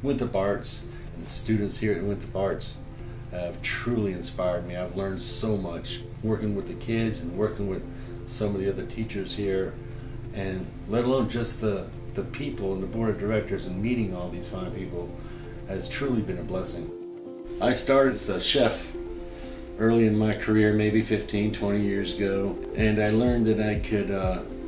Winthrop Arts and the students here at Winthrop Arts have truly inspired me. I've learned so much working with the kids and working with some of the other teachers here, and let alone just the people and the board of directors and meeting all these fine people has truly been a blessing. I started as a chef early in my career, maybe 15, 20 years ago, and I learned that I could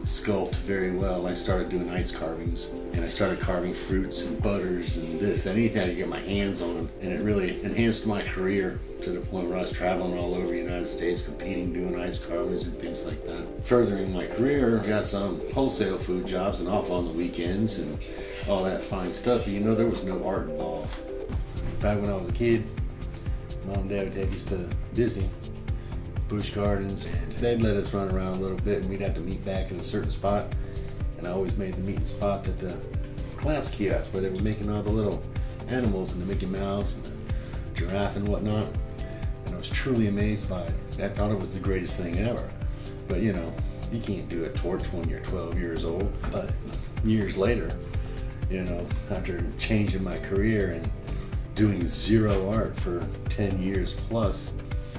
sculpt very well. I started doing ice carvings, and I started carving fruits and butters and this, anything I could get my hands on, and it really enhanced my career to the point where I was traveling all over the United States, competing, doing ice carvings and things like that. Furthering my career, I got some wholesale food jobs and off on the weekends and all that fine stuff, but there was no art involved. Back when I was a kid, Mom and Dad would take us to Disney, Busch Gardens, and they'd let us run around a little bit, and we'd have to meet back at a certain spot. And I always made the meeting spot at the class kiosk where they were making all the little animals and the Mickey Mouse and the giraffe and whatnot. And I was truly amazed by it. I thought it was the greatest thing ever. But you can't do a torch when you're 12 years old. But years later, after changing my career and doing zero art for 10 years plus,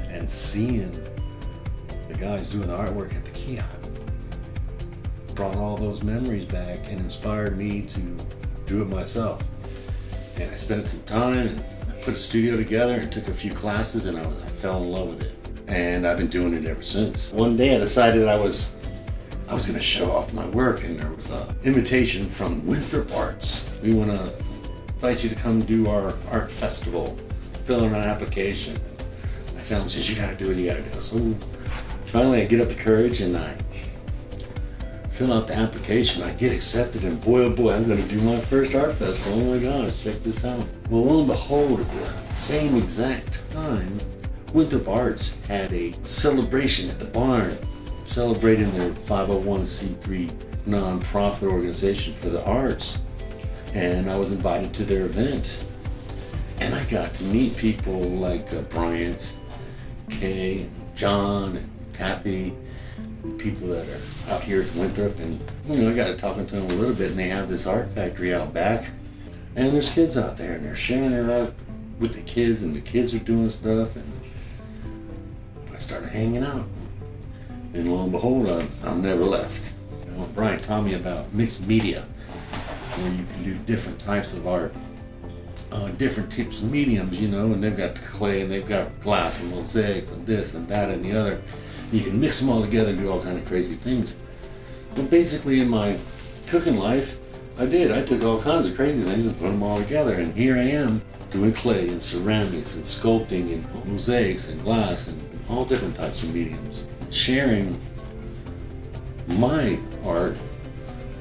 and seeing the guys doing the artwork at the kiosk brought all those memories back and inspired me to do it myself. And I spent some time and put a studio together and took a few classes, and I fell in love with it. And I've been doing it ever since. One day I decided I was going to show off my work, and there was an invitation from Winthrop Arts. We want to invite you to come do our art festival, fill in an application. My family says, you gotta do it. So finally I get up the courage and I fill out the application. I get accepted, and boy oh boy, I'm gonna do my first art festival. Oh my gosh, check this out. Well, lo and behold, at the same exact time, Winthrop Arts had a celebration at the barn, celebrating their 501c3 nonprofit organization for the arts. And I was invited to their event, and I got to meet people like Bryant, Kay, John, and Kathy, and people that are out here at Winthrop. And I got to talking to them a little bit, and they have this art factory out back, and there's kids out there, and they're sharing their art with the kids, and the kids are doing stuff, and I started hanging out, and lo and behold, I'm never left. Bryant taught me about mixed media, where you can do different types of art, different types of mediums, and they've got clay and they've got glass and mosaics and this and that and the other. You can mix them all together and do all kind of crazy things. But basically in my cooking life, I took all kinds of crazy things and put them all together, and here I am doing clay and ceramics and sculpting and mosaics and glass and all different types of mediums. Sharing my art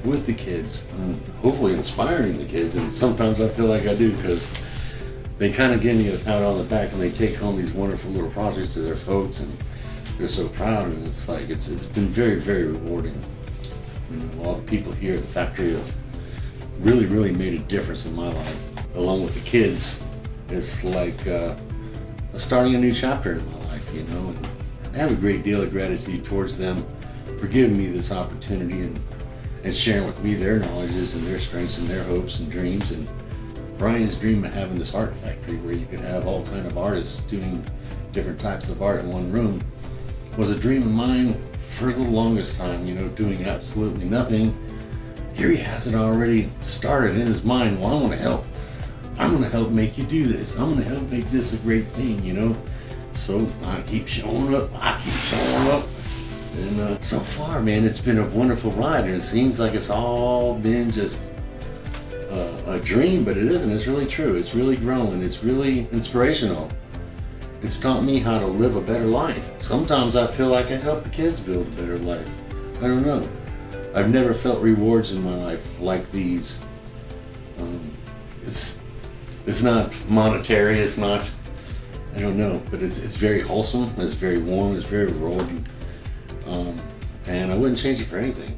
with the kids and hopefully inspiring the kids, and sometimes I feel like I do, because they kind of give me a pat on the back and they take home these wonderful little projects to their folks, and they're so proud, and it's been very, very rewarding. All the people here at the factory have really made a difference in my life. Along with the kids, it's like starting a new chapter in my life, and I have a great deal of gratitude towards them for giving me this opportunity and sharing with me their knowledges and their strengths and their hopes and dreams. And Brian's dream of having this art factory where you could have all kind of artists doing different types of art in one room was a dream of mine for the longest time, doing absolutely nothing. Here he has it already started in his mind. Well, I want to help. I'm going to help make you do this. I'm going to help make this a great thing, So I keep showing up. And so far, man, it's been a wonderful ride, and it seems like it's all been just a dream, but it isn't. It's really true. It's really growing. It's really inspirational. It's taught me how to live a better life. Sometimes I feel like I help the kids build a better life. I don't know. I've never felt rewards in my life like these. It's not monetary. It's not, I don't know, but it's very wholesome. It's very warm. It's very rewarding. And I wouldn't change it for anything.